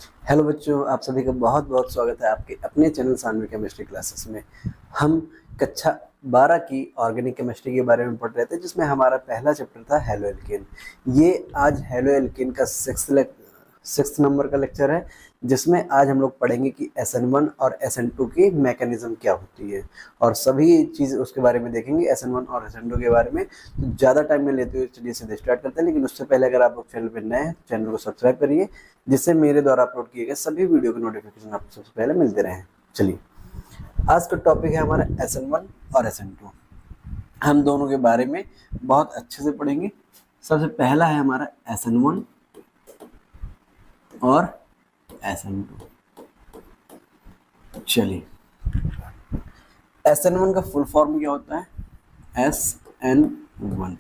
Hello बच्चों, आप सभी का बहुत बहुत स्वागत है आपके अपने चैनल सानवी केमिस्ट्री क्लासेस में। हम कक्षा 12 की ऑर्गेनिक केमिस्ट्री के बारे में पढ़ रहे थे, जिसमें हमारा पहला चैप्टर था हेलो एल्केन। ये आज हेलो एल्केन का सिक्स नंबर का लेक्चर है, जिसमें आज हम लोग पढ़ेंगे कि SN1 और SN2 की मैकेनिज्म क्या होती है और सभी चीज़ उसके बारे में देखेंगे, SN1 और SN2 के बारे में। तो ज़्यादा टाइम नहीं लेते हुए चलिए सीधे स्टार्ट करते हैं। लेकिन उससे पहले अगर आप लोग चैनल पर नए हैं तो चैनल को सब्सक्राइब करिए, जिससे मेरे द्वारा अपलोड किए गए सभी वीडियो के नोटिफिकेशन आपको सबसे पहले मिलते रहें। चलिए, आज का टॉपिक है हमारा SN1 और SN2। हम दोनों के बारे में बहुत अच्छे से पढ़ेंगे। सबसे पहला है हमारा SN1 और SN2। चलिए, SN1 का फुल फॉर्म क्या होता है? SN1।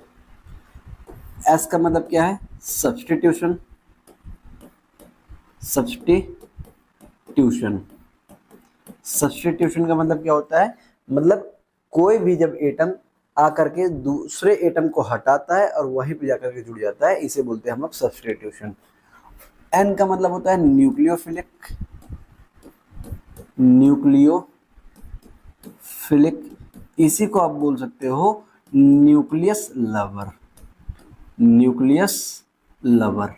S का मतलब क्या है? सब्स्टिट्यूशन। सब्स्टिट्यूशन का मतलब क्या होता है? मतलब कोई भी जब एटम आकर के दूसरे एटम को हटाता है और वहीं पे जाकर के जुड़ जाता है, इसे बोलते हैं हम लोग सब्स्टिट्यूशन। N का मतलब होता है न्यूक्लियोफिलिक। इसी को आप बोल सकते हो न्यूक्लियस लवर,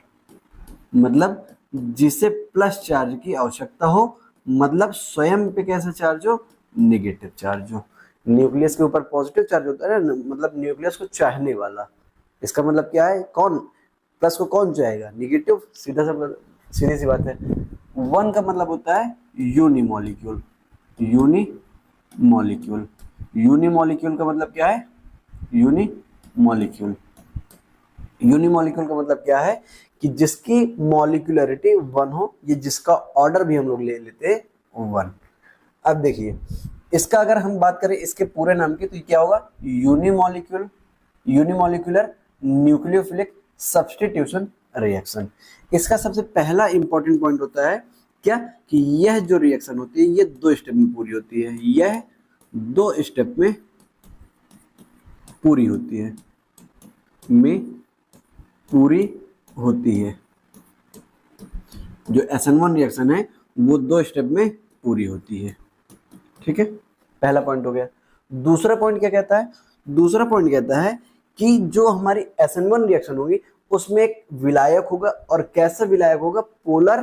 मतलब जिसे प्लस चार्ज की आवश्यकता हो, मतलब स्वयं पे कैसा चार्ज हो? नेगेटिव चार्ज हो। न्यूक्लियस के ऊपर पॉजिटिव चार्ज होता है ना, मतलब न्यूक्लियस को चाहने वाला। इसका मतलब क्या है? कौन प्लस को कौन चाहेगा? नेगेटिव। सीधी सी बात है। 1 का मतलब होता है यूनिमॉलिक्यूल। यूनिमॉलिक्यूल का मतलब क्या है? यूनिमॉलिक्यूल का मतलब क्या है? कि जिसकी मॉलिक्यूलरिटी 1 हो, ये जिसका ऑर्डर भी हम लोग ले लेते हैं 1। अब देखिए, इसका अगर हम बात करें इसके पूरे नाम की, तो ये क्या होगा? Unimolecular nucleophilic substitution reaction. इसका सबसे पहला इंपॉर्टेंट पॉइंट होता है क्या? कि यह जो रिएक्शन होती है ये 2 स्टेप में पूरी होती है। यह 2 स्टेप में पूरी होती है। जो SN1 रिएक्शन है वो 2 स्टेप में पूरी होती है। ठीक है, पहला पॉइंट हो गया। दूसरा पॉइंट क्या कहता है? दूसरा पॉइंट कहता है कि जो हमारी SN1 रिएक्शन होगी उसमें एक विलायक होगा, और कैसा विलायक होगा? Polar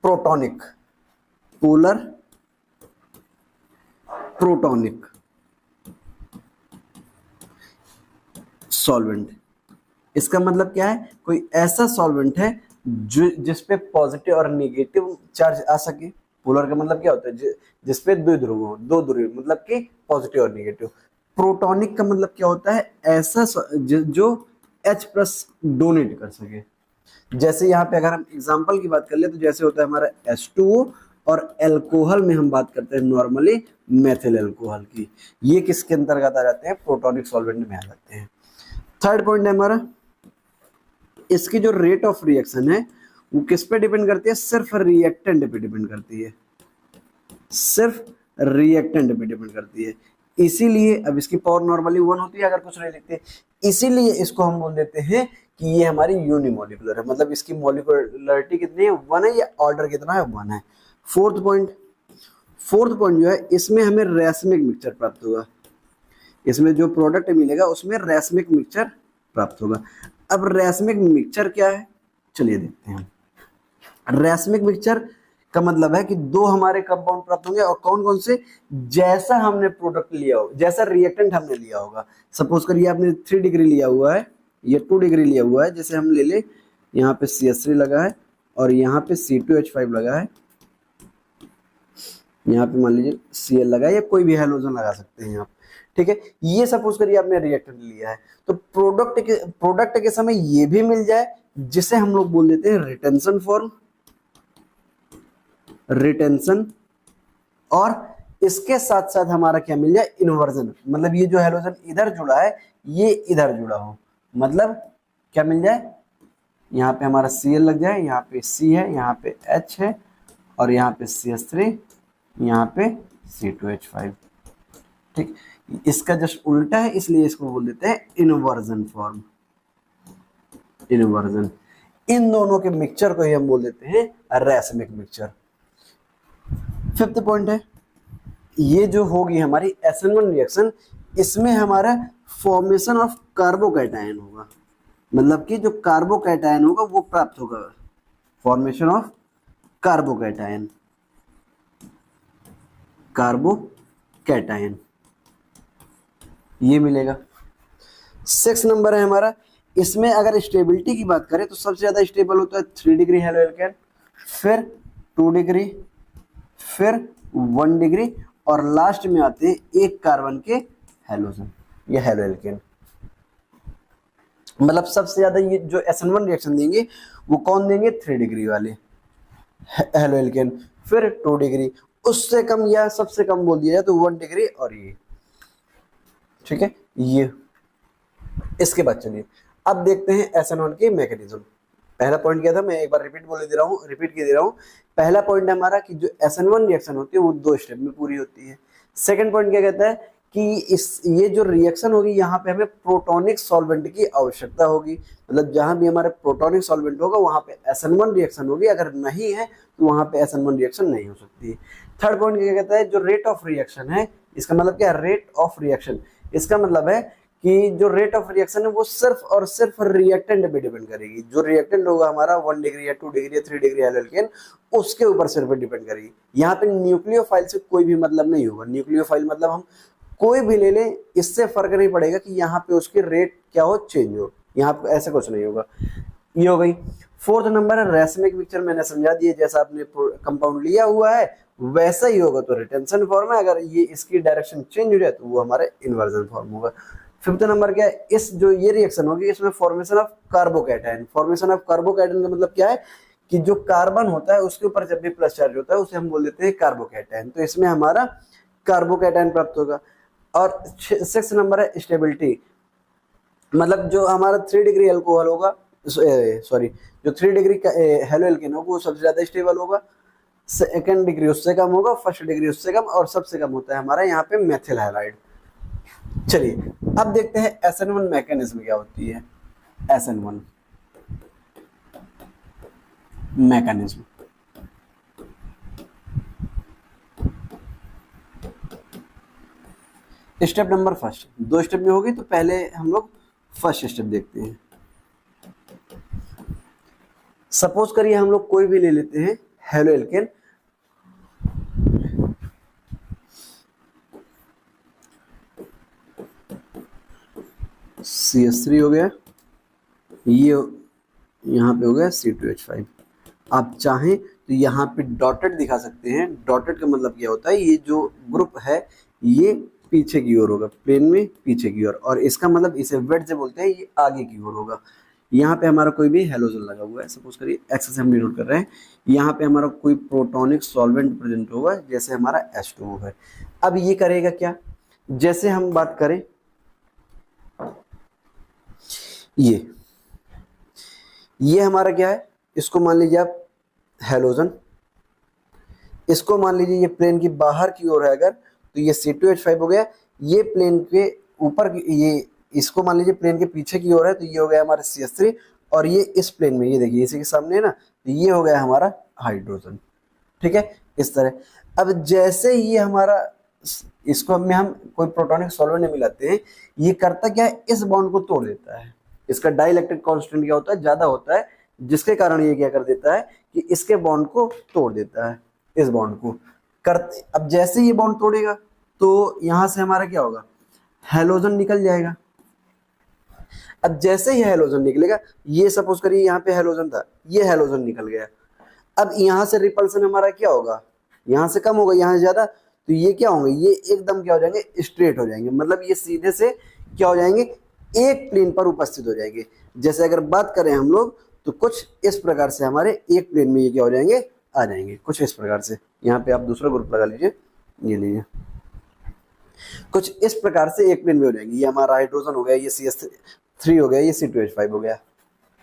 protonic solvent. इसका मतलब क्या है? कोई ऐसा सॉल्वेंट है जो जिस पे पॉजिटिव और नेगेटिव चार्ज आ सके। पोलर का मतलब क्या होता है? जिस पे दो ध्रुव मतलब कि पॉजिटिव और नेगेटिव। प्रोटॉनिक का मतलब क्या होता है? ऐसा जो H+ डोनेट कर सके। जैसे यहाँ पे अगर हम एग्जांपल की बात कर ले, तो जैसे होता है हमारा H2O, और अल्कोहल में हम बात करते हैं नॉर्मली मेथिल अल्कोहल की। ये किसके अंतर्गत आ जाते हैं? प्रोटॉनिक सॉल्वेंट में आ जाते हैं। थर्ड पॉइंट है हमारा, इसकी जो रेट ऑफ रिएक्शन है वो किस पे डिपेंड करती है? सिर्फ रिएक्टेंट पे डिपेंड करती है। इसीलिए अब इसकी पावर नॉर्मली 1 होती है अगर कुछ नहीं लिखते, इसीलिए इसको हम बोल देते हैं कि ये हमारी यूनिमॉलिक्यूलर है। मतलब इसकी मॉलिक्यूलरिटी कितनी है? 1 है। या ऑर्डर कितना है? 1 है। फोर्थ पॉइंट जो है, इसमें हमें रैसमिक मिक्सचर प्राप्त होगा। इसमें जो प्रोडक्ट मिलेगा उसमें रैसमिक मिक्सचर प्राप्त होगा। अब रैसमिक मिक्सचर क्या है? चलिए देखते हैं। रैसमिक मिक्सचर का मतलब है कि 2 हमारे कंपाउंड प्राप्त होंगे, और कौन कौन से? जैसा हमने प्रोडक्ट लिया हो, जैसा रिएक्टेंट हमने लिया होगा। सपोज करिए आपने 3 डिग्री लिया हुआ है, ये 2 डिग्री लिया हुआ है। जैसे हम ले ले, यहाँ पे CH3 लगा है और यहाँ पे C2H5 लगा है, यहाँ पे मान लीजिए Cl लगा है, या कोई भी हैलोजन लगा सकते हैं आप। ठीक है, ये सपोज करिए आपने रिएक्टेंट लिया है, तो प्रोडक्ट के समय ये भी मिल जाए, जिसे हम लोग बोल देते हैं रिटेंशन। और इसके साथ साथ हमारा क्या मिल जाए? इन्वर्जन। मतलब ये जो हैलोजन इधर जुड़ा है ये इधर जुड़ा हो, मतलब क्या मिल जाए? यहाँ पे हमारा Cl लग जाए, यहाँ पे C है, यहाँ पे H है, और यहाँ पे CH3, यहाँ पे C2H5। ठीक, इसका जस्ट उल्टा है, इसलिए इसको बोल देते हैं इन्वर्जन फॉर्म। इन दोनों के मिक्सचर को ही हम बोल देते हैं रैसमिक मिक्सचर। फिफ्थ पॉइंट है, ये जो होगी हमारी SN1 रिएक्शन, इसमें हमारा फॉर्मेशन ऑफ कार्बोकैटायन होगा, मतलब कि जो कार्बोकैटायन होगा वो प्राप्त होगा, फॉर्मेशन ऑफ कार्बोकैटायन, कार्बोकैटायन ये मिलेगा। 6 नंबर है हमारा, इसमें अगर स्टेबिलिटी की बात करें तो सबसे ज्यादा स्टेबल होता है 3 डिग्री हेलो एल्केन, फिर 2 डिग्री, फिर 1 डिग्री, और लास्ट में आते हैं 1 कार्बन के हैलोजन या हेलो एल्केन। मतलब सबसे ज्यादा ये जो SN1 रिएक्शन देंगे वो कौन देंगे, 3 डिग्री वाले हेलो एल्केन, फिर 2 डिग्री, उससे कम या सबसे कम बोल दिया जाए तो 1 डिग्री और ये, ठीक है। ये इसके बाद चलिए अब देखते हैं SN1 की मैकेनिज्म। पहला पॉइंट क्या था, मैं एक बार रिपीट दे रहा हूँ। पहला पॉइंट हमारा कि जो SN1 रिएक्शन होती है वो 2 स्टेप में पूरी होती है। सेकंड पॉइंट क्या कहता है कि ये जो रिएक्शन होगी यहाँ पे हमें प्रोटॉनिक सॉल्वेंट की आवश्यकता होगी, मतलब जहां भी हमारे प्रोटॉनिक सॉल्वेंट होगा वहां पे SN1 रिएक्शन होगी, अगर नहीं है तो वहां पे SN1 रिएक्शन नहीं हो सकती है। थर्ड पॉइंट क्या कहता है, जो रेट ऑफ रिएक्शन है, इसका मतलब क्या है, रेट ऑफ रिएक्शन, इसका मतलब है कि जो रेट ऑफ रिएक्शन है वो सिर्फ और सिर्फ रिएक्टेंट पे डिपेंड करेगी। जो रिएक्टेंट होगा हमारा 1 डिग्री या 2 डिग्री या 3 डिग्री एल्केन, उसके ऊपर सिर्फ डिपेंड करेगी। यहाँ पे न्यूक्लियोफाइल से कोई भी मतलब नहीं होगा। न्यूक्लियोफाइल मतलब हम कोई भी ले लें, इससे फर्क नहीं पड़ेगा कि यहाँ पे उसकी रेट क्या हो, चेंज हो, यहाँ पे ऐसा कुछ नहीं होगा। ये हो गई। फोर्थ नंबर है रैसमिक मिक्सचर, मैंने समझा दिया, जैसा आपने कंपाउंड लिया हुआ है वैसा ही होगा तो रिटेंशन फॉर्म है, अगर ये इसकी डायरेक्शन चेंज हो जाए तो वो हमारे इन्वर्जन फॉर्म होगा। फिफ्थ नंबर क्या है, इस जो ये रिएक्शन होगी इसमें formation of carbocation. Formation of carbocation का मतलब क्या है कि जो कार्बन होता है उसके ऊपर जब भी प्लस चार्ज होता है उसे हम बोल देते हैं कार्बोकैटायन, तो इसमें हमारा कार्बोकैटायन प्राप्त होगा। और 6 नंबर है स्टेबिलिटी, मतलब जो हमारा 3 डिग्री अल्कोहल होगा, सॉरी जो 3 डिग्री हेलो एल्केन होगा वो सबसे ज्यादा स्टेबल होगा, सेकंड डिग्री उससे कम होगा, फर्स्ट डिग्री उससे कम, और सबसे कम होता है हमारा यहाँ पे मेथिल हैलाइड। चलिए अब देखते हैं SN1 मैकेनिज्म क्या होती है। SN1 mechanism, step number first, 2 step में होगी तो पहले हम लोग फर्स्ट स्टेप देखते हैं। सपोज करिए हम लोग कोई भी ले लेते हैं हेलो एल्केन, CH3 हो गया, ये यहाँ पे हो गया C2H5। आप चाहें तो यहाँ पे डॉटेड दिखा सकते हैं। डॉटेड का मतलब क्या होता है, ये जो ग्रुप है ये पीछे की ओर होगा, प्लेन में पीछे की ओर, और इसका मतलब इसे वेट से बोलते हैं, ये आगे की ओर होगा। यहाँ पे हमारा कोई भी हेलोजन लगा हुआ है, सपोज करिए एक्स से हम डिनोट कर रहे हैं, यहाँ पे हमारा कोई प्रोटॉनिक सॉल्वेंट प्रेजेंट होगा, जैसे हमारा H2O है। अब ये करेगा क्या, जैसे हम बात करें ये हमारा क्या है, इसको मान लीजिए आप हेलोजन, इसको मान लीजिए ये प्लेन की बाहर की ओर है अगर, तो ये C2H5 हो गया। ये प्लेन के ऊपर, ये इसको मान लीजिए प्लेन के पीछे की ओर है, तो ये हो गया हमारा CH3, और ये इस प्लेन में, ये देखिए इसी के सामने है ना, तो ये हो गया हमारा हाइड्रोजन। ठीक है, इस तरह। अब जैसे ये हमारा, इसको हम कोई प्रोटॉनिक सॉल्वेंट में मिलाते हैं, ये करता क्या है, इस बॉन्ड को तोड़ देता है। इसका डाइलेक्ट्रिक कांस्टेंट क्या होता है, ज्यादा होता है, जिसके कारण ये क्या कर देता है कि इसके बॉन्ड को तोड़ देता है, इस बॉन्ड को करते। अब जैसे ये बॉन्ड तोड़ेगा तो यहां से हमारा क्या होगा, हेलोजन निकल जाएगा। अब जैसे ही हेलोजन निकलेगा, ये सपोज करिए यहाँ पे हेलोजन था, ये हेलोजन निकल गया। अब यहाँ से रिपल्सन हमारा क्या होगा, यहाँ से कम होगा, यहाँ से ज्यादा, तो ये क्या होंगे, ये एकदम क्या हो जाएंगे, स्ट्रेट हो जाएंगे, मतलब ये सीधे से क्या हो जाएंगे, एक प्लेन पर उपस्थित हो जाएंगे। जैसे अगर बात करें हम लोग तो कुछ इस प्रकार से हमारे एक प्लेन में ये क्या हो जाएंगे, आ जाएंगे, कुछ इस प्रकार से। यहाँ पे आप दूसरा ग्रुप लगा लीजिए, ये लीजिए, कुछ इस प्रकार से एक प्लेन में हो जाएंगे। ये हमारा हाइड्रोजन हो गया, ये CH3 हो गया, ये C2H5 हो गया।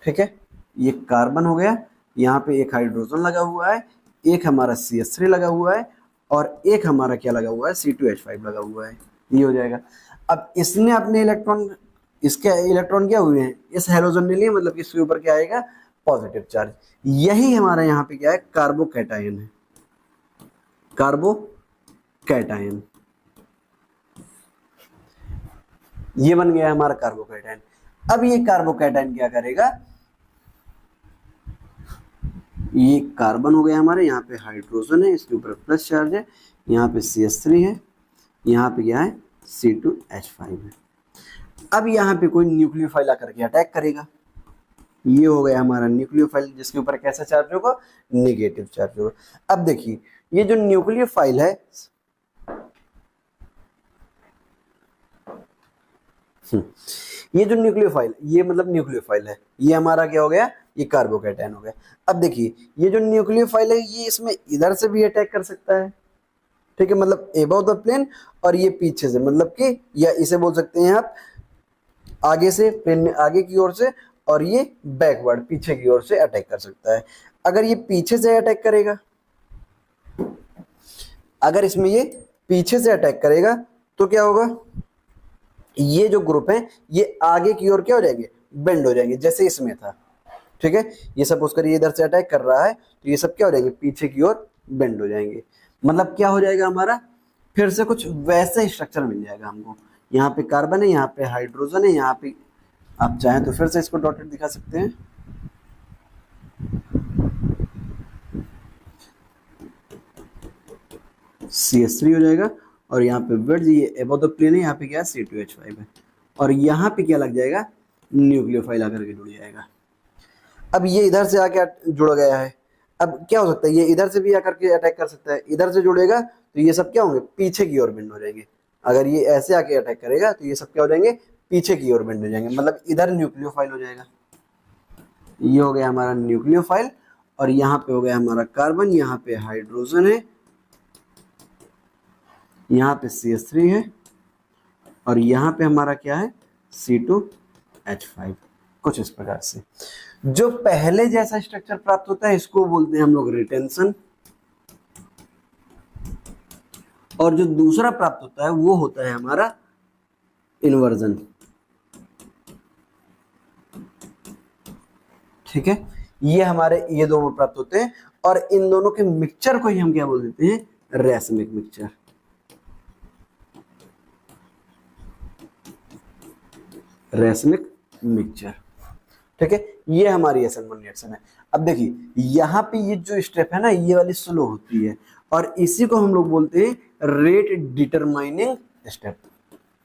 ठीक है, ये कार्बन हो गया, यहाँ पे एक हाइड्रोजन लगा हुआ है, एक हमारा CH3 लगा हुआ है, और एक हमारा क्या लगा हुआ है, C2H5 लगा हुआ है। ये हो जाएगा। अब इसने अपने इलेक्ट्रॉन, इसके इलेक्ट्रॉन क्या हुए हैं, इस हेलोजन ने लिए, मतलब इसके ऊपर क्या आएगा, पॉजिटिव चार्ज। यही हमारा यहाँ पे क्या है, कार्बोकैटायन है, कार्बोकैटायन। ये बन गया हमारा कार्बोकैटायन। अब ये कार्बोकैटायन क्या करेगा, ये कार्बन हो गया हमारे, यहाँ पे हाइड्रोजन है, इसके ऊपर प्लस चार्ज है, यहाँ पे CH3 है, यहाँ पे क्या है C2H5 है। अब यहाँ पे कोई न्यूक्लियोफाइल आकर के अटैक करेगा, ये हो गया हमारा न्यूक्लियोफाइल, जिसके ऊपर कैसा चार्ज होगा, नेगेटिव चार्ज होगा। अब देखिए ये जो न्यूक्लियोफाइल है, ये जो न्यूक्लियोफाइल, ये मतलब न्यूक्लियोफाइल है, ये हमारा क्या हो गया, ये कार्बोकैटायन हो गया। अब देखिए ये जो न्यूक्लियोफाइल है, ये इसमें इधर से भी अटैक कर सकता है, ठीक है, मतलब एबव द प्लेन, और ये पीछे से, मतलब कि या इसे बोल सकते हैं आप आगे से, प्लेन में आगे की ओर से, और ये बैकवर्ड पीछे की ओर से अटैक कर सकता है। अगर ये पीछे से अटैक करेगा, अगर इसमें ये पीछे से अटैक करेगा तो क्या होगा, ये जो ग्रुप है ये आगे की ओर क्या हो जाएंगे, बेंड हो जाएंगे, जैसे इसमें था, ठीक है। ये सपोज करिए इधर से अटैक कर रहा है, तो ये सब क्या हो जाएंगे, पीछे की ओर बेंड हो जाएंगे। मतलब क्या हो जाएगा हमारा, फिर से कुछ वैसा ही स्ट्रक्चर मिल जाएगा हमको। यहाँ पे कार्बन है, यहाँ पे हाइड्रोजन है, यहाँ पे आप चाहें तो फिर से इसको डॉटेड दिखा सकते हैं, CH3 हो जाएगा, और यहाँ पे वर्ड ये एबव द प्लेन है, यहाँ पे क्या है C2H5 है, और यहाँ पे क्या लग जाएगा, न्यूक्लियोफाइल आकर के जुड़ जाएगा। अब ये इधर से आके जुड़ गया है, अब क्या हो सकता है, ये इधर से भी आकर के अटैक कर सकता है, इधर से जुड़ेगा तो ये सब क्या होंगे, पीछे की ओर बेंड हो जाएंगे। अगर ये ऐसे आके अटैक करेगा तो ये सब क्या हो जाएंगे, पीछे की ओर बेंड हो जाएंगे, मतलब इधर न्यूक्लियोफाइल हो जाएगा। ये हो गया हमारा न्यूक्लियोफाइल, और यहाँ पे हो गया हमारा कार्बन, यहाँ पे हाइड्रोजन है, यहाँ पे CH3 है, और यहाँ पे हमारा क्या है, C2H5। कुछ इस प्रकार से जो पहले जैसा स्ट्रक्चर प्राप्त होता है इसको बोलते हैं हम लोग रिटेंशन, और जो दूसरा प्राप्त होता है वो होता है हमारा इन्वर्जन, ठीक है। ये हमारे ये दोनों प्राप्त होते हैं, और इन दोनों के मिक्सचर को ही हम क्या बोल देते हैं, रैसमिक मिक्सचर, रैसमिक मिक्सचर, ठीक है। ये हमारी SN1 रिएक्शन है। अब देखिए यहाँ पे ये जो स्टेप है ना, ये वाली स्लो होती है, और इसी को हम लोग बोलते हैं रेट डिटरमाइनिंग स्टेप,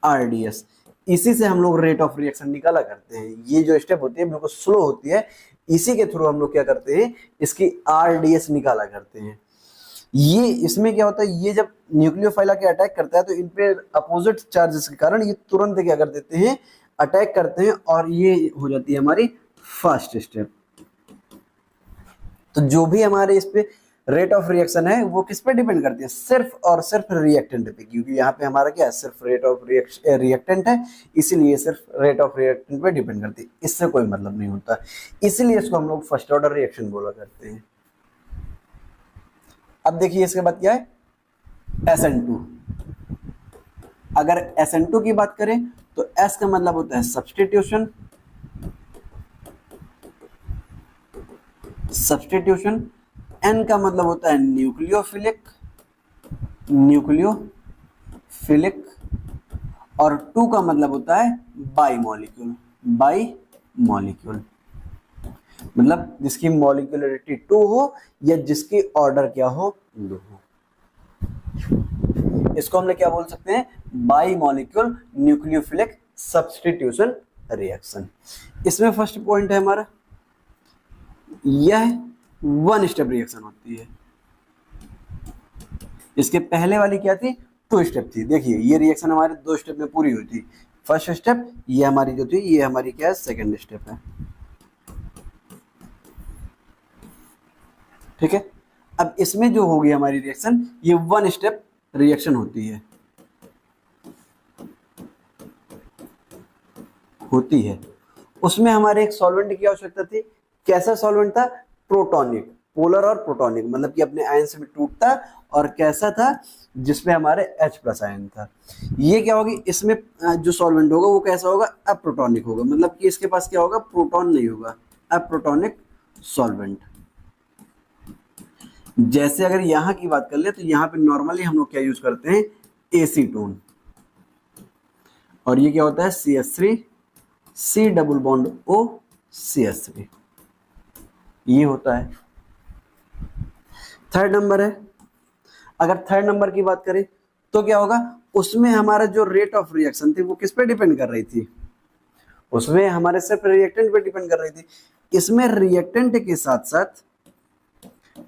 RDS। इसी से हम लोग रेट ऑफ रिएक्शन निकाला करते हैं। ये जो स्टेप होती है बिल्कुल स्लो होती है, इसी के थ्रू हम लोग क्या करते हैं, इसकी RDS निकाला करते हैं। ये इसमें क्या होता है, ये जब न्यूक्लियोफाइल आके अटैक करता है तो इन पे अपोजिट चार्जेस के कारण ये तुरंत क्या कर देते हैं, अटैक करते हैं, और ये हो जाती है हमारी फर्स्ट स्टेप। तो जो भी हमारे इस पे रेट ऑफ रिएक्शन है वो किस पे डिपेंड करती है, सिर्फ और सिर्फ रिएक्टेंट पे, क्योंकि यहाँ पे हमारा क्या है, सिर्फ रेट ऑफ रिएक्टेंट है, इसीलिए सिर्फ रेट ऑफ रिएक्टेंट पे डिपेंड करती है, इससे कोई मतलब नहीं होता, इसीलिए इसको हम लोग फर्स्ट ऑर्डर रिएक्शन बोला करते हैं। अब देखिए इसके बाद क्या है, SN2। अगर SN2 की बात करें तो S का मतलब होता है सब्स्टिट्यूशन, N का मतलब होता है न्यूक्लियोफिलिक, और 2 का मतलब होता है बाईमॉलिक्यूल, मतलब जिसकी मॉलिक्यूलरिटी 2 हो या जिसकी ऑर्डर क्या हो, 2 हो, इसको हमने क्या बोल सकते हैं, बाईमॉलिक्यूल न्यूक्लियोफिलिक सब्स्टिट्यूशन रिएक्शन। इसमें फर्स्ट पॉइंट है हमारा, यह 1 स्टेप रिएक्शन होती है। इसके पहले वाली क्या थी, 2 स्टेप थी। देखिए ये रिएक्शन हमारे 2 स्टेप में पूरी हुई थी। फर्स्ट स्टेप ये हमारी जो थी, ये हमारी क्या है, सेकंड स्टेप है, ठीक है। अब इसमें जो होगी हमारी रिएक्शन, ये 1 स्टेप रिएक्शन होती है। उसमें हमारे एक सॉल्वेंट की आवश्यकता थी। कैसा सॉल्वेंट था, प्रोटॉनिक, पोलर और प्रोटॉनिक, मतलब कि अपने आयन से भी टूटता, और कैसा था, जिसमें हमारे H+ आयन था। ये क्या होगी, इसमें जो सॉल्वेंट होगा वो कैसा होगा, अप्रोटॉनिक होगा, मतलब कि इसके पास क्या होगा, प्रोटॉन नहीं होगा, अप्रोटॉनिक सॉल्वेंट। जैसे अगर यहाँ की बात कर ले तो यहाँ पे नॉर्मली हम लोग क्या यूज करते हैं, एसीटोन, और ये क्या होता है, CH3 C double bond O CH3, ये होता है। थर्ड नंबर है, अगर थर्ड नंबर की बात करें तो क्या होगा, उसमें हमारा जो रेट ऑफ रिएक्शन थी वो किस पे डिपेंड कर रही थी, उसमें हमारे सिर्फ रिएक्टेंट पे डिपेंड कर रही थी। इसमें रिएक्टेंट के साथ साथ,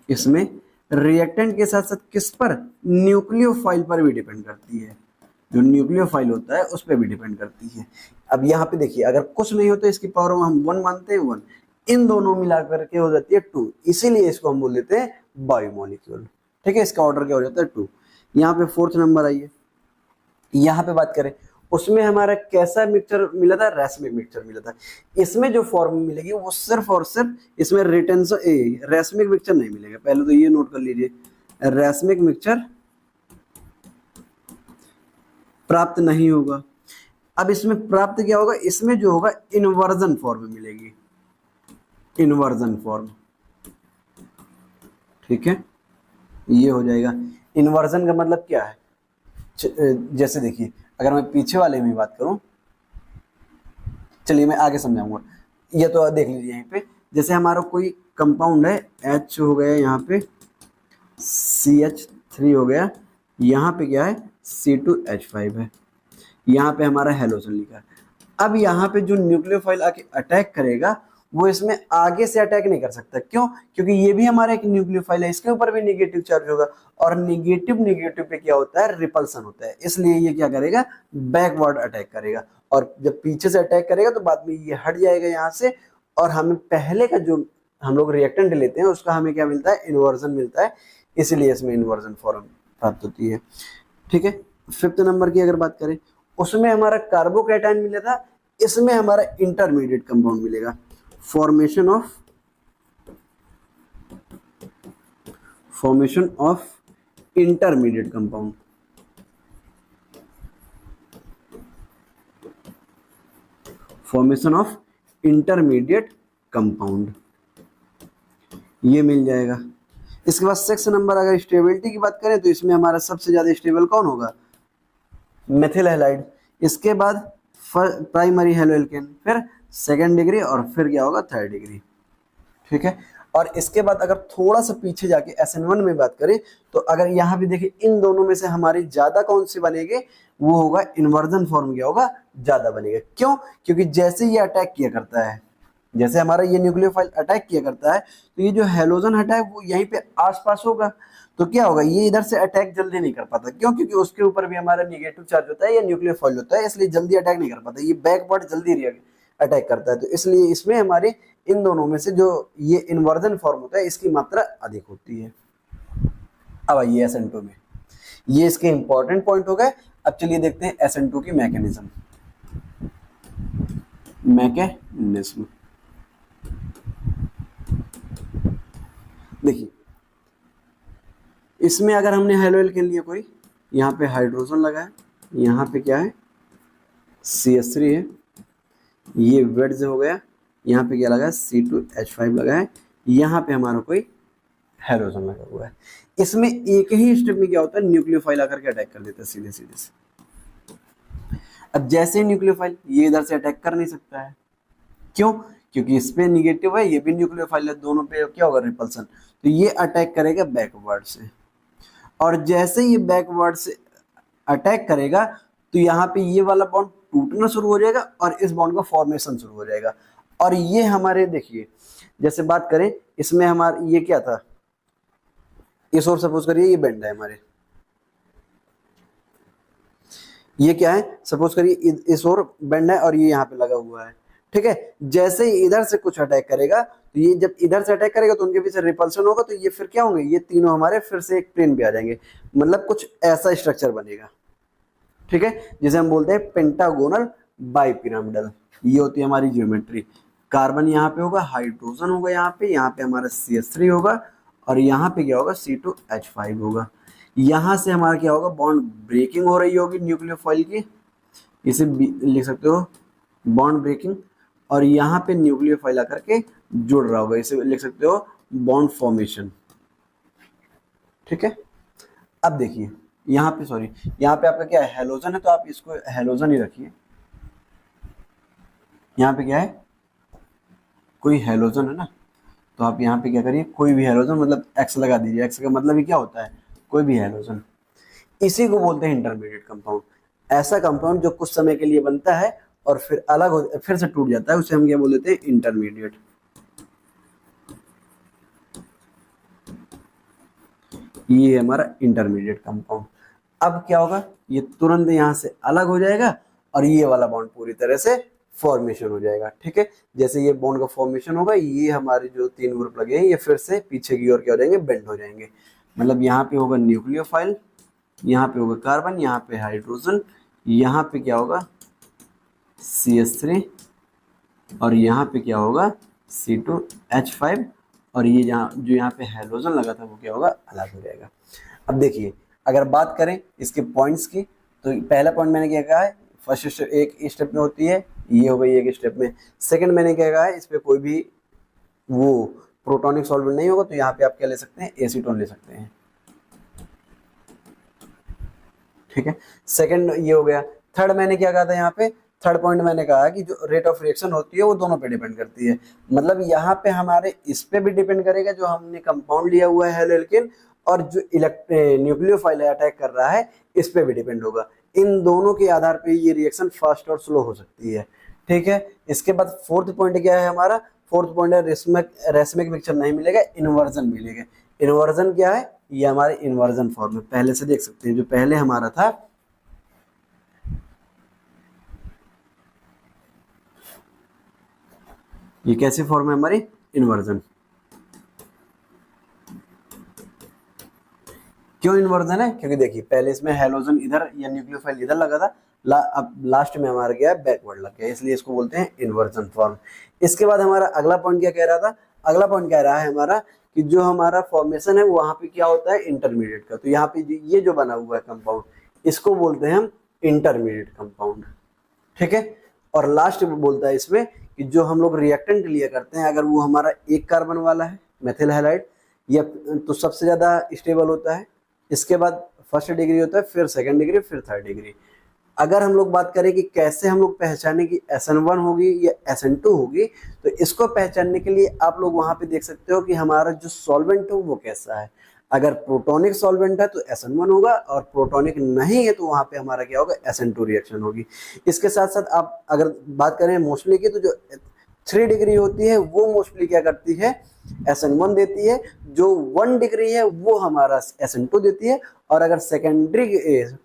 इसमें रिएक्टेंट के साथ साथ किस पर, न्यूक्लियोफाइल पर भी डिपेंड करती है, जो न्यूक्लियोफाइल होता है उस पर भी डिपेंड करती है। अब यहाँ पे देखिए, अगर कुछ नहीं हो तो इसकी पावर हम 1 मानते हैं, 1, इन दोनों मिलाकर के हो जाती है 2, इसीलिए इसको हम बोल देते हैं बायोमोलिक्यूल। ठीक है, इसका ऑर्डर क्या हो जाता है 2। यहाँ पे फोर्थ नंबर आइए, यहाँ पे बात करें, उसमें हमारा कैसा मिक्सचर मिला था, रैसमिक मिक्सचर मिला था। इसमें जो फॉर्म मिलेगी वो सिर्फ और सिर्फ, इसमें रिटेंशन रैसमिक मिक्सचर नहीं मिलेगा, पहले तो ये नोट कर लीजिए, रैसमिक मिक्सचर प्राप्त नहीं होगा। अब इसमें प्राप्त क्या होगा, इसमें जो होगा इन्वर्जन फॉर्म मिलेगी, इन्वर्जन फॉर्म। ठीक है, ये हो जाएगा। इन्वर्जन का मतलब क्या है, जैसे देखिए, अगर मैं पीछे वाले में बात करूं, चलिए मैं आगे समझाऊंगा, ये तो देख लीजिए यहीं पे, जैसे हमारा कोई कंपाउंड है, H हो गया यहाँ पे, CH3 हो गया, यहाँ पे क्या है, C2H5 है, यहाँ पे हमारा हेलोजन लिखा है। अब यहाँ पे जो न्यूक्लियोफाइल आके अटैक करेगा वो इसमें आगे से अटैक नहीं कर सकता, क्यों, क्योंकि ये भी हमारा एक न्यूक्लियोफाइल है, इसके ऊपर भी नेगेटिव चार्ज होगा, और नेगेटिव नेगेटिव पे क्या होता है, रिपल्सन होता है, इसलिए ये क्या करेगा, बैकवर्ड अटैक करेगा, और जब पीछे से अटैक करेगा तो बाद में ये हट जाएगा यहाँ से, और हमें पहले का जो हम लोग रिएक्टेंट लेते हैं उसका हमें क्या मिलता है, इन्वर्जन मिलता है, इसीलिए इसमें इन्वर्जन फॉर्म प्राप्त होती है। ठीक है, फिफ्थ नंबर की अगर बात करें, उसमें हमारा कार्बोकैटायन मिला था, इसमें हमारा इंटरमीडिएट कंपाउंड मिलेगा, formation of intermediate compound. Formation of intermediate compound, ये मिल जाएगा। इसके बाद सिक्स नंबर, अगर स्टेबिलिटी की बात करें तो इसमें हमारा सबसे ज्यादा स्टेबल कौन होगा, मेथिल हैलाइड, इसके बाद प्राइमरी हेलोएल्केन, फिर सेकेंड डिग्री, और फिर क्या होगा, थर्ड डिग्री। ठीक है, और इसके बाद अगर थोड़ा सा पीछे जाके SN1 में बात करें तो अगर यहाँ भी देखिए, इन दोनों में से हमारी ज्यादा कौन से बनेंगे, वो होगा इन्वर्जन फॉर्म, क्या होगा, ज्यादा बनेगा। क्यों, क्योंकि जैसे ये अटैक किया करता है, जैसे हमारा ये न्यूक्लियोफाइल अटैक किया करता है, तो ये जो हेलोजन हटा है वो यहीं पे आसपास होगा, तो क्या होगा, ये इधर से अटैक जल्दी नहीं कर पाता, क्यों, क्योंकि उसके ऊपर भी हमारा नेगेटिव चार्ज होता है या न्यूक्लियोफाइल होता है, इसलिए जल्दी अटैक नहीं कर पाता, ये बैकवर्ड जल्दी अटैक करता है, तो इसलिए इसमें हमारे इन दोनों में से जो ये इन्वर्जन फॉर्म होता है इसकी मात्रा अधिक होती है। अब आइए SN2 में, ये इसके इंपॉर्टेंट पॉइंट हो गए। अब चलिए देखते हैं SN2 की मैकेनिज्म। देखिए, इसमें अगर हमने हेलोएल्केन लिया कोई, यहाँ पे हाइड्रोजन लगा है, यहाँ पे क्या है, CH3 है, ये वेड्स हो गया, यहाँ पे क्या लगा है, C2H5 लगा है, यहाँ पे हमारा कोई हेलोजन लगा हुआ है। इसमें एक ही स्टेप में क्या होता है, न्यूक्लियोफाइल आकर के अटैक कर देता है सीधे सीधे से। अब जैसे ही न्यूक्लियोफाइल, ये इधर से अटैक कर नहीं सकता है, क्यों, क्योंकि इस पे निगेटिव है, ये भी न्यूक्लियोफाइल है, दोनों पे क्या होगा, रिपल्सन, तो ये अटैक करेगा बैकवर्ड से, और जैसे ये बैकवर्ड से अटैक करेगा तो यहाँ पे ये वाला बॉन्ड टूटना शुरू हो जाएगा और इस बॉन्ड का फॉर्मेशन शुरू हो जाएगा। और ये हमारे देखिए, जैसे बात करें इसमें हमारे ये क्या था, इस ओर सपोज करिए ये बेंड है हमारे, ये क्या है, सपोज करिए इस ओर बेंड है और ये यहाँ पे लगा हुआ है। ठीक है, जैसे ही इधर से कुछ अटैक करेगा तो ये जब इधर से अटैक करेगा तो उनके पीछे रिपल्सन होगा, तो ये फिर क्या होंगे, ये तीनों हमारे फिर से एक प्लेन पे आ जाएंगे, मतलब कुछ ऐसा स्ट्रक्चर बनेगा। ठीक है, जिसे हम बोलते हैं पेंटागोनल बाइपिरामिडल, ये होती है हमारी ज्योमेट्री। कार्बन यहाँ पे होगा, हाइड्रोजन होगा यहाँ पे हमारा CH3 होगा, और यहाँ पे क्या होगा, C2H5 होगा। यहाँ से हमारा क्या होगा, बॉन्ड ब्रेकिंग हो रही होगी न्यूक्लियोफाइल की, इसे लिख सकते हो बॉन्ड ब्रेकिंग, और यहाँ पे न्यूक्लियोफाइल आकर के जुड़ रहा होगा, इसे लिख सकते हो बॉन्ड फॉर्मेशन। ठीक है, अब देखिए यहाँ पे, सॉरी यहाँ पे आपका क्या है, हेलोजन है, तो आप इसको हेलोजन ही रखिए। यहाँ पे क्या है, कोई हेलोजन है ना, तो आप यहाँ पे क्या करिए, कोई भी हेलोजन मतलब एक्स लगा दीजिए। एक्स का मतलब ही क्या होता है, कोई भी हेलोजन। इसी को बोलते हैं इंटरमीडिएट कंपाउंड। ऐसा कंपाउंड जो कुछ समय के लिए बनता है और फिर अलग हो, फिर से टूट जाता है, उसे हम क्या बोल देते हैं, इंटरमीडिएट। ये है हमारा इंटरमीडिएट कंपाउंड। अब क्या होगा, ये तुरंत यहाँ से अलग हो जाएगा और ये वाला बॉन्ड पूरी तरह से फॉर्मेशन हो जाएगा। ठीक है, जैसे ये बॉन्ड का फॉर्मेशन होगा, ये हमारे जो 3 ग्रुप लगे हैं ये फिर से पीछे की ओर क्या हो जाएंगे, बेंड हो जाएंगे। मतलब यहाँ पे होगा न्यूक्लियोफाइल, यहाँ पे होगा कार्बन, यहाँ पे हाइड्रोजन, यहाँ पे क्या होगा CH3 और यहाँ पे क्या होगा C2H5, और ये जहाँ जो यहाँ पे हेलोजन लगा था वो क्या होगा, अलग हो जाएगा। अब देखिए अगर बात करें इसके पॉइंट्स की, तो पहला पॉइंट मैंने क्या कहा है, फर्स्ट स्टेप एक स्टेप में होती है, ये हो गई एक स्टेप में। सेकंड मैंने क्या कहा है, इस पे कोई भी वो प्रोटॉनिक सॉल्वेंट नहीं होगा, तो यहाँ पे आप क्या ले सकते हैं, एसीटोन ले सकते हैं। ठीक है, सेकंड ये हो गया। थर्ड मैंने क्या कहा था, यहाँ पे थर्ड पॉइंट मैंने कहा कि जो रेट ऑफ रिएक्शन होती है वो दोनों पे डिपेंड करती है। मतलब यहाँ पे हमारे इस पे भी डिपेंड करेगा जो हमने कंपाउंड लिया हुआ है हेलोएल्केन, और जो न्यूक्लियोफाइल अटैक कर रहा है इस पे भी डिपेंड होगा। इन दोनों के आधार पे ये रिएक्शन फास्ट और स्लो हो सकती है। ठीक है, इसके बाद फोर्थ पॉइंट क्या है हमारा, फोर्थ पॉइंट है रेसमिक मिक्सचर नहीं मिलेगा, इन्वर्जन मिलेगा। इन्वर्जन क्या है, ये हमारे इन्वर्जन फॉर्म में पहले से देख सकते हैं, जो पहले हमारा था ये कैसी फॉर्म है हमारी, इन्वर्जन। क्यों इन्वर्जन है, क्योंकि देखिए पहले इसमें हेलोजन इधर या न्यूक्लियोफाइल इधर लगा था, अब लास्ट में हमारा क्या है, बैकवर्ड लग गया, इसलिए इसको बोलते हैं इन्वर्जन फॉर्म। इसके बाद हमारा अगला पॉइंट क्या कह रहा था, अगला पॉइंट कह रहा है हमारा कि जो हमारा फॉर्मेशन है वहां पे क्या होता है, इंटरमीडिएट का। तो यहाँ पे ये जो बना हुआ है कंपाउंड, इसको बोलते हैं हम इंटरमीडिएट कंपाउंड। ठीक है, और लास्ट में बोलता है इसमें कि जो हम लोग रिएक्टेंट लिया करते हैं, अगर वो हमारा एक कार्बन वाला है मेथिल हैलाइड, या तो सबसे ज्यादा स्टेबल होता है, इसके बाद फर्स्ट डिग्री होता है, फिर सेकंड डिग्री, फिर थर्ड डिग्री। अगर हम लोग बात करें कि कैसे हम लोग पहचाने कि SN1 होगी या SN2 होगी, तो इसको पहचानने के लिए आप लोग वहां पे देख सकते हो कि हमारा जो सॉल्वेंट है वो कैसा है। अगर प्रोटोनिक सॉल्वेंट है तो SN1 होगा, और प्रोटोनिक नहीं है तो वहां पे हमारा क्या होगा, SN2 रिएक्शन होगी। इसके साथ साथ आप अगर बात करें मोस्टली की, तो जो 3 डिग्री होती है वो मोस्टली क्या करती है, SN1 देती है। जो 1 डिग्री है वो हमारा SN2 देती है, और अगर सेकेंडरी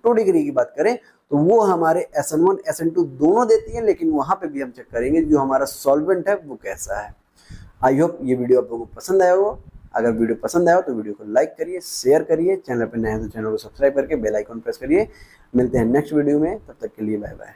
2 डिग्री की बात करें तो वो हमारे SN1 SN2 दोनों देती है। लेकिन वहां पे भी हम चेक करेंगे जो हमारा सॉल्वेंट है वो कैसा है। आई होप ये वीडियो आप लोगों को पसंद आया हो। अगर वीडियो पसंद आया हो तो वीडियो को लाइक करिए, शेयर करिए, चैनल पर नए हैं तो चैनल को सब्सक्राइब करके बेल आइकन प्रेस करिए। मिलते हैं नेक्स्ट वीडियो में, तब तक के लिए बाय बाय।